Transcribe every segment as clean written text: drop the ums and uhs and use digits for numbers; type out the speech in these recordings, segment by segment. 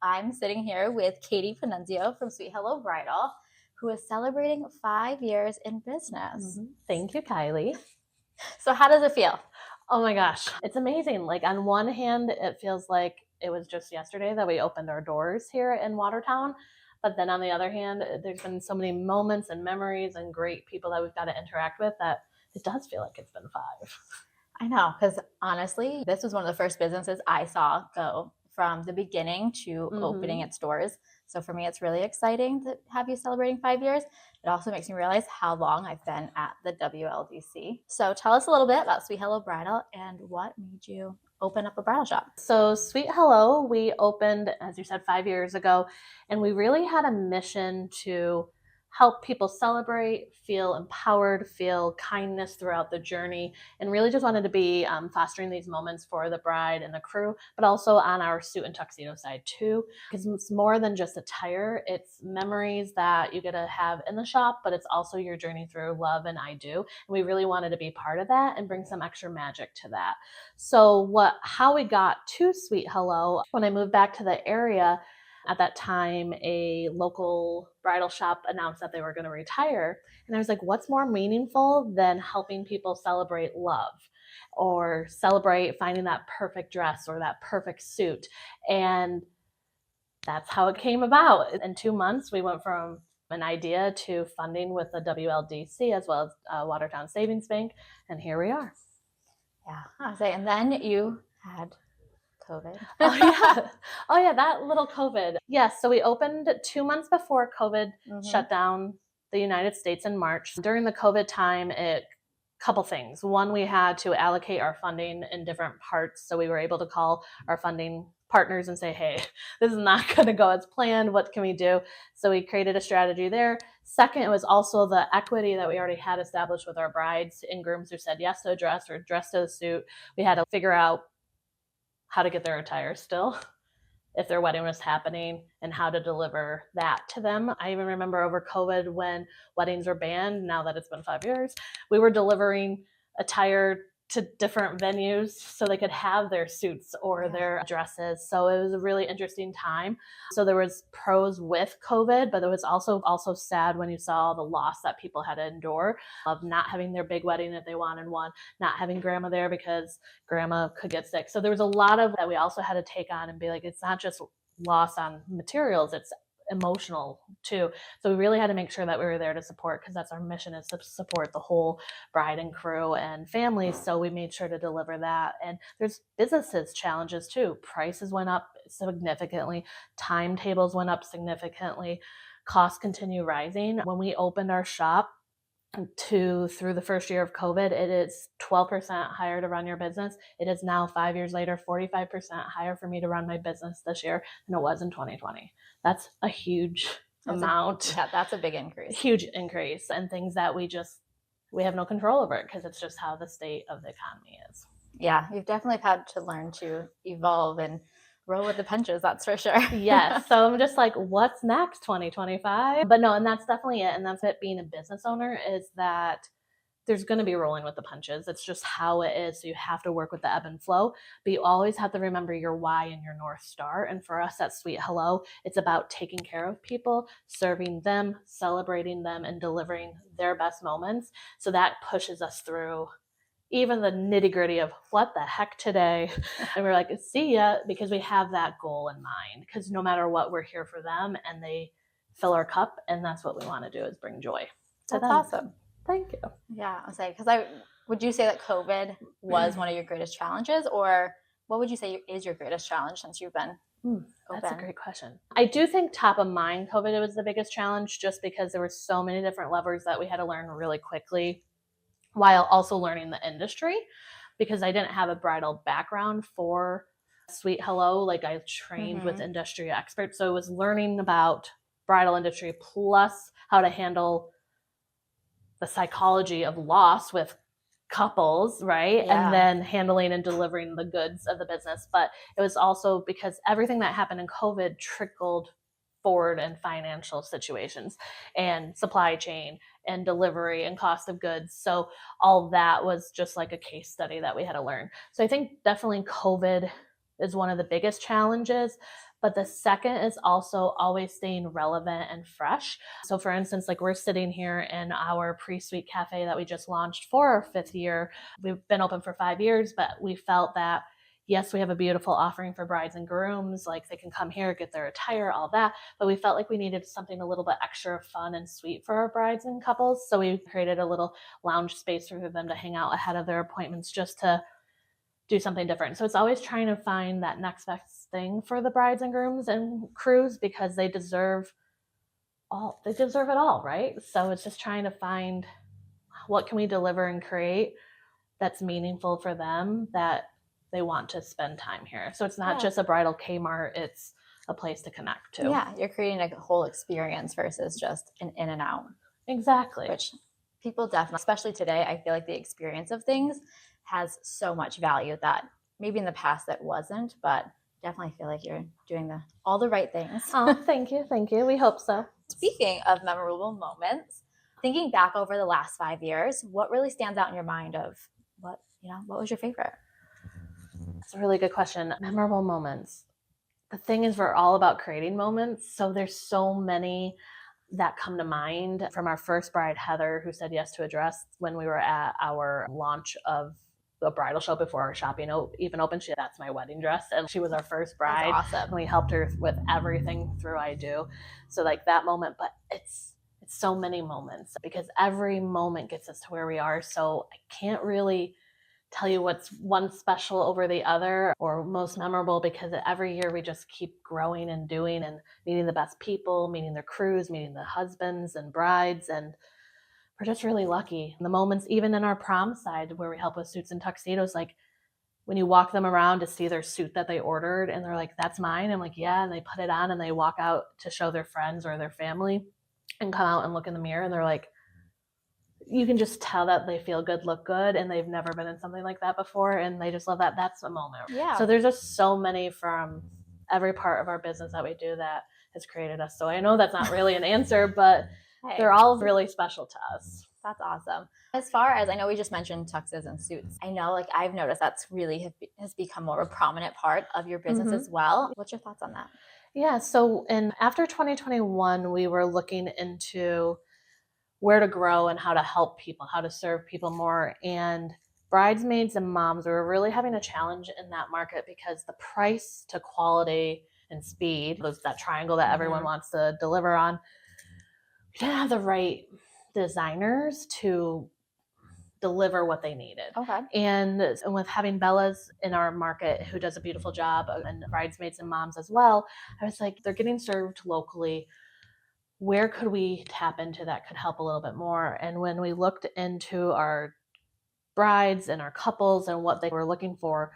I'm sitting here with Katie Panunzio from Sweet Hello Bridal, who is celebrating 5 years in business. Thank you, Kylie. So, how does it feel? Oh my gosh, it's amazing. Like, on one hand, it feels like it was just yesterday that we opened our doors here in Watertown. But then on the other hand, there's been so many moments and memories and great people that we've got to interact with that it does feel like it's been 5. I know, because honestly, this was one of the first businesses I saw go from the beginning to opening its doors. So for me, it's really exciting to have you celebrating 5 years. It also makes me realize how long I've been at the WLDC. So tell us a little bit about Sweet Hello Bridal and what made you open up a bridal shop. So Sweet Hello, we opened, as you said, 5 years ago, and we really had a mission to help people celebrate, feel empowered, feel kindness throughout the journey, and really just wanted to be fostering these moments for the bride and the crew, but also on our suit and tuxedo side too, because it's more than just attire. It's memories that you get to have in the shop, but it's also your journey through love and I do. And we really wanted to be part of that and bring some extra magic to that. So how we got to Sweet Hello, when I moved back to the area, at that time, a local bridal shop announced that they were going to retire. And I was like, what's more meaningful than helping people celebrate love or celebrate finding that perfect dress or that perfect suit? And that's how it came about. In 2 months, we went from an idea to funding with the WLDC as well as Watertown Savings Bank. And here we are. Yeah, I was saying, and then you had COVID. Oh yeah, that little COVID. Yes, so we opened 2 months before COVID shut down the United States in March. During the COVID time, couple things. One, we had to allocate our funding in different parts, so we were able to call our funding partners and say, hey, this is not going to go as planned. What can we do? So we created a strategy there. Second, it was also the equity that we already had established with our brides and grooms who said yes to a dress or dress to a suit. We had to figure out how to get their attire still if their wedding was happening and how to deliver that to them. I even remember over COVID when weddings were banned, now that it's been 5 years, we were delivering attire to different venues so they could have their suits or their dresses. So it was a really interesting time. So there was pros with COVID, but it was also sad when you saw the loss that people had to endure of not having their big wedding that they wanted one, not having grandma there because grandma could get sick. So there was a lot of that we also had to take on and be like, it's not just loss on materials, it's emotional too. So we really had to make sure that we were there to support, because that's our mission, is to support the whole bride and crew and families. So we made sure to deliver that. And there's businesses challenges too. Prices went up significantly, timetables went up significantly, costs continue rising. When we opened our shop through the first year of COVID, it is 12% higher to run your business. It is now 5 years later, 45% higher for me to run my business this year than it was in 2020. That's a huge amount. That's a big increase. Huge increase, and things that we have no control over it because it's just how the state of the economy is. Yeah, you've definitely had to learn to evolve and roll with the punches, that's for sure. Yes. So I'm just like, what's next, 2025? But no, and that's definitely it. And that's it, being a business owner, is that there's going to be rolling with the punches. It's just how it is. So you have to work with the ebb and flow, but you always have to remember your why and your North Star. And for us at Sweet Hello, it's about taking care of people, serving them, celebrating them, and delivering their best moments. So that pushes us through even the nitty gritty of what the heck today. And we're like, see ya, because we have that goal in mind, because no matter what, we're here for them and they fill our cup. And that's what we want to do, is bring joy to That's them. awesome. Thank you. Yeah, I'll say, would you say that COVID was one of your greatest challenges, or what would you say is your greatest challenge since you've been open? That's a great question. I do think top of mind, COVID was the biggest challenge, just because there were so many different levers that we had to learn really quickly, while also learning the industry, because I didn't have a bridal background for Sweet Hello. Like, I trained with industry experts. So it was learning about bridal industry plus how to handle the psychology of loss with couples, right? Yeah. And then handling and delivering the goods of the business. But it was also because everything that happened in COVID trickled forward in financial situations and supply chain and delivery and cost of goods. So all that was just like a case study that we had to learn. So I think definitely COVID is one of the biggest challenges, But the second is also always staying relevant and fresh. So for instance, like we're sitting here in our pre-suite cafe that we just launched for our 5th year. We've been open for 5 years, but we felt that yes, we have a beautiful offering for brides and grooms. Like they can come here, get their attire, all that. But we felt like we needed something a little bit extra fun and sweet for our brides and couples. So we created a little lounge space for them to hang out ahead of their appointments just to do something different. So it's always trying to find that next best thing for the brides and grooms and crews because they deserve it all, right? So it's just trying to find what can we deliver and create that's meaningful for them that they want to spend time here. So it's not just a bridal Kmart, it's a place to connect to. Yeah, you're creating a whole experience versus just an in and out. Exactly. Which people definitely, especially today, I feel like the experience of things has so much value that maybe in the past that wasn't, but definitely feel like you're doing all the right things. Oh, thank you. We hope so. Speaking of memorable moments, thinking back over the last 5 years, what really stands out in your mind of what was your favorite? That's a really good question. Memorable moments. The thing is, we're all about creating moments. So there's so many that come to mind from our first bride, Heather, who said yes to a dress when we were at our launch of the bridal show before our shopping even opened. That's my wedding dress. And she was our first bride. That's awesome. And we helped her with everything through I Do. So like that moment, but it's so many moments because every moment gets us to where we are. So I can't really tell you what's one special over the other or most memorable because every year we just keep growing and doing and meeting the best people, meeting their crews, meeting the husbands and brides. And we're just really lucky. And the moments, even in our prom side where we help with suits and tuxedos, like when you walk them around to see their suit that they ordered and they're like, that's mine. I'm like, yeah. And they put it on and they walk out to show their friends or their family and come out and look in the mirror and they're like, you can just tell that they feel good, look good, and they've never been in something like that before, and they just love that. That's a moment. Yeah. So there's just so many from every part of our business that we do that has created us. So I know that's not really an answer, but they're all really special to us. That's awesome. As far as I know, we just mentioned tuxes and suits. I know, like I've noticed that's really has become more of a prominent part of your business as well. What's your thoughts on that? Yeah. So after 2021, we were looking into where to grow and how to help people, how to serve people more. And bridesmaids and moms, we were really having a challenge in that market because the price to quality and speed, that triangle that everyone wants to deliver on, we didn't have the right designers to deliver what they needed. Okay. And with having Bella's in our market who does a beautiful job and bridesmaids and moms as well, I was like, they're getting served locally. Where could we tap into that could help a little bit more? And when we looked into our brides and our couples and what they were looking for,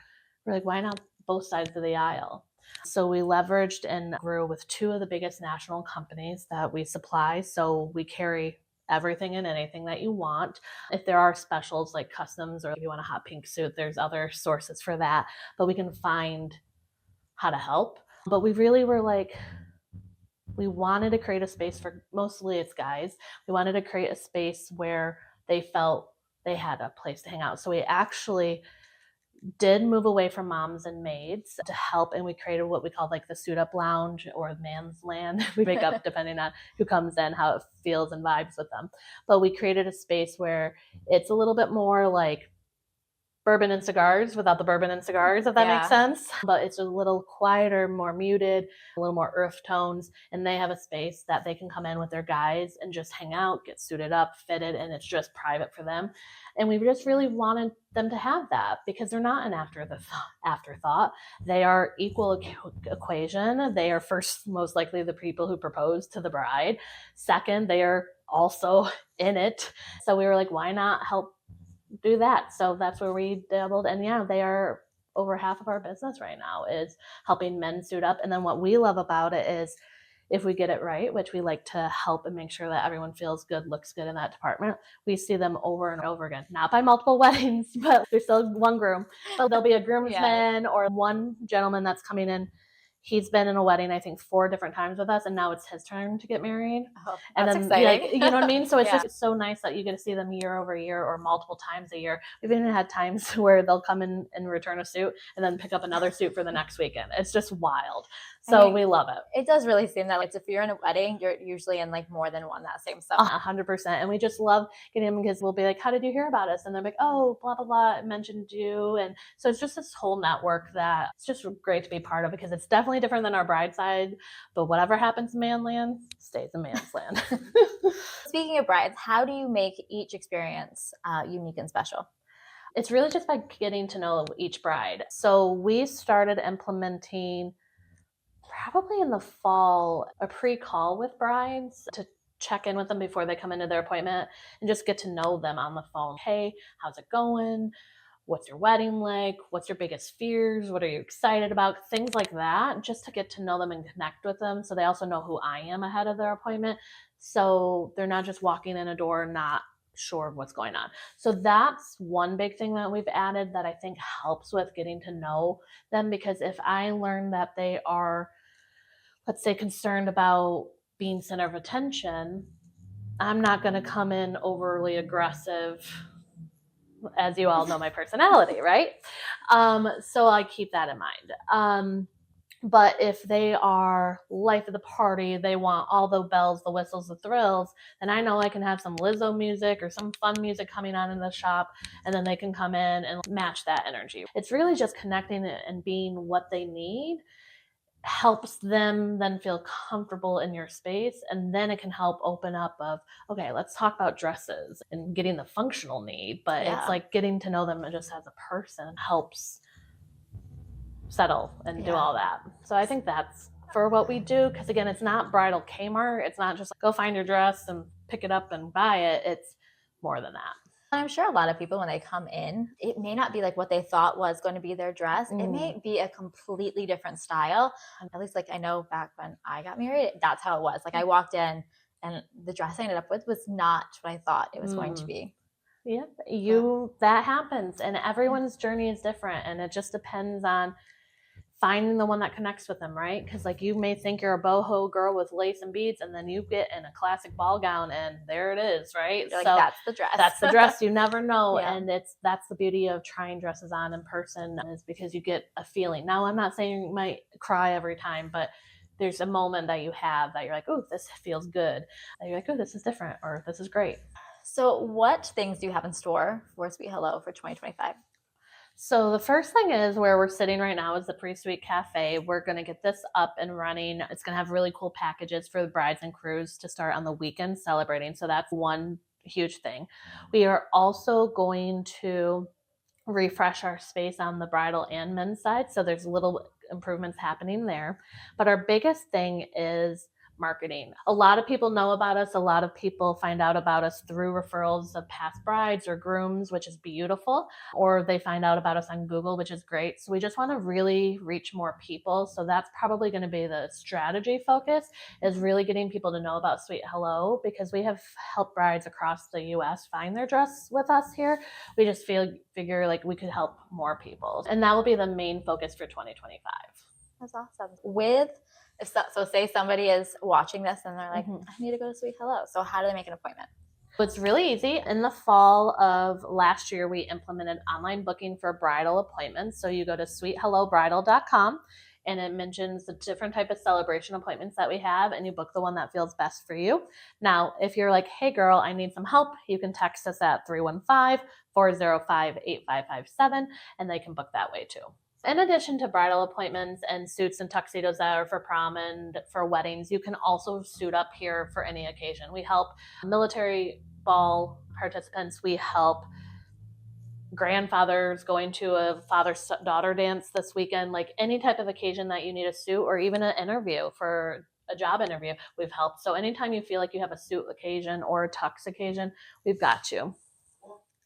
we're like, why not both sides of the aisle? So we leveraged and grew with 2 of the biggest national companies that we supply. So we carry everything and anything that you want. If there are specials like customs or if you want a hot pink suit, there's other sources for that, but we can find how to help. But we really were like, we wanted to create a space for, mostly it's guys, we wanted to create a space where they felt they had a place to hang out. So we actually did move away from moms and maids to help, and we created what we called like the suit up lounge or man's land. We make up depending on who comes in, how it feels and vibes with them. But we created a space where it's a little bit more like bourbon and cigars without the bourbon and cigars, if that makes sense. But it's a little quieter, more muted, a little more earth tones. And they have a space that they can come in with their guys and just hang out, get suited up, fitted, and it's just private for them. And we just really wanted them to have that because they're not an afterthought. They are equal equation. They are first, most likely the people who propose to the bride. Second, they are also in it. So we were like, why not help do that? So that's where we dabbled. And yeah, they are over half of our business right now is helping men suit up. And then what we love about it is if we get it right, which we like to help and make sure that everyone feels good, looks good in that department, we see them over and over again. Not by multiple weddings, but there's still one groom. But there'll be a groomsman or one gentleman that's coming in. He's been in a wedding, I think, 4 different times with us, and now it's his turn to get married. Oh, and that's then, exciting. like, you know what I mean? So it's just so nice that you get to see them year over year or multiple times a year. We've even had times where they'll come in and return a suit and then pick up another suit for the next weekend. It's just wild. So we love it. It does really seem that, like, if you're in a wedding, you're usually in like more than one that same stuff. 100%. And we just love getting them because we'll be like, how did you hear about us? And they're like, oh, blah, blah, blah, it mentioned you. And so it's just this whole network that it's just great to be part of, because it's definitely different than our bride side. But whatever happens in manland stays in man's land. Speaking of brides, how do you make each experience unique and special? It's really just by getting to know each bride. So we started implementing probably in the fall a pre-call with brides to check in with them before they come into their appointment and just get to know them on the phone. Hey, how's it going? What's your wedding like? What's your biggest fears? What are you excited about? Things like that, just to get to know them and connect with them, so they also know who I am ahead of their appointment. So they're not just walking in a door not sure of what's going on. So that's one big thing that we've added that I think helps with getting to know them, because if I learn that they are, let's say, concerned about being center of attention, I'm not going to come in overly aggressive, as you all know my personality, right? So I keep that in mind. But if they are life of the party, they want all the bells, the whistles, the thrills, then I know I can have some Lizzo music or some fun music coming on in the shop, and then they can come in and match that energy. It's really just connecting and being what they need helps them then feel comfortable in your space, and then it can help open up of, okay, let's talk about dresses and getting the functional need, but it's like getting to know them just as a person helps settle and do all that. So I think that's for what we do, because again, it's not bridal Kmart. It's not just like, go find your dress and pick it up and buy it. It's more than that. I'm sure a lot of people, when they come in, it may not be like what they thought was going to be their dress. It may be a completely different style. At least, like, I know back when I got married, that's how it was. Like, I walked in and the dress I ended up with was not what I thought it was going to be. Yep. That happens, and everyone's journey is different, and it just depends on finding the one that connects with them, right? Because like, you may think you're a boho girl with lace and beads, and then you get in a classic ball gown and there it is, right? You're like, that's the dress. That's the dress. You never know. And that's the beauty of trying dresses on in person, is because you get a feeling. Now, I'm not saying you might cry every time, but there's a moment that you have that you're like, oh, this feels good. And you're like, oh, this is different, or this is great. So what things do you have in store for Sweet Hello for 2025? So the first thing is, where we're sitting right now is the Pre-Suite Cafe. We're going to get this up and running. It's going to have really cool packages for the brides and crews to start on the weekend celebrating. So that's one huge thing. We are also going to refresh our space on the bridal and men's side. So there's little improvements happening there. But our biggest thing is marketing. A lot of people know about us. A lot of people find out about us through referrals of past brides or grooms, which is beautiful, or they find out about us on Google, which is great. So we just want to really reach more people. So that's probably going to be the strategy focus, is really getting people to know about Sweet Hello, because we have helped brides across the US find their dress with us here. We just figure like we could help more people. And that will be the main focus for 2025. That's awesome. So say somebody is watching this and they're like, I need to go to Sweet Hello. So how do they make an appointment? It's really easy. In the fall of last year, we implemented online booking for bridal appointments. So you go to sweethellobridal.com, and it mentions the different type of celebration appointments that we have, and you book the one that feels best for you. Now, if you're like, hey girl, I need some help, you can text us at 315-405-8557, and they can book that way too. In addition to bridal appointments and suits and tuxedos that are for prom and for weddings, you can also suit up here for any occasion. We help military ball participants. We help grandfathers going to a father-daughter dance this weekend. Like, any type of occasion that you need a suit, or even an interview for a job interview, we've helped. So anytime you feel like you have a suit occasion or a tux occasion, we've got you.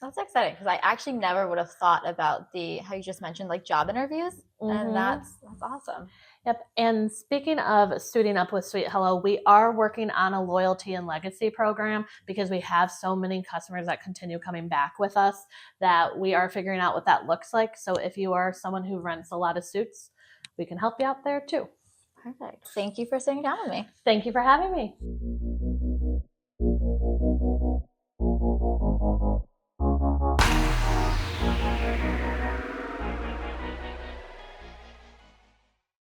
That's exciting, because I actually never would have thought about how you just mentioned, like, job interviews, and that's awesome. Yep. And speaking of suiting up with Sweet Hello, we are working on a loyalty and legacy program, because we have so many customers that continue coming back with us, that we are figuring out what that looks like. So if you are someone who rents a lot of suits, we can help you out there too. Perfect. Thank you for sitting down with me. Thank you for having me.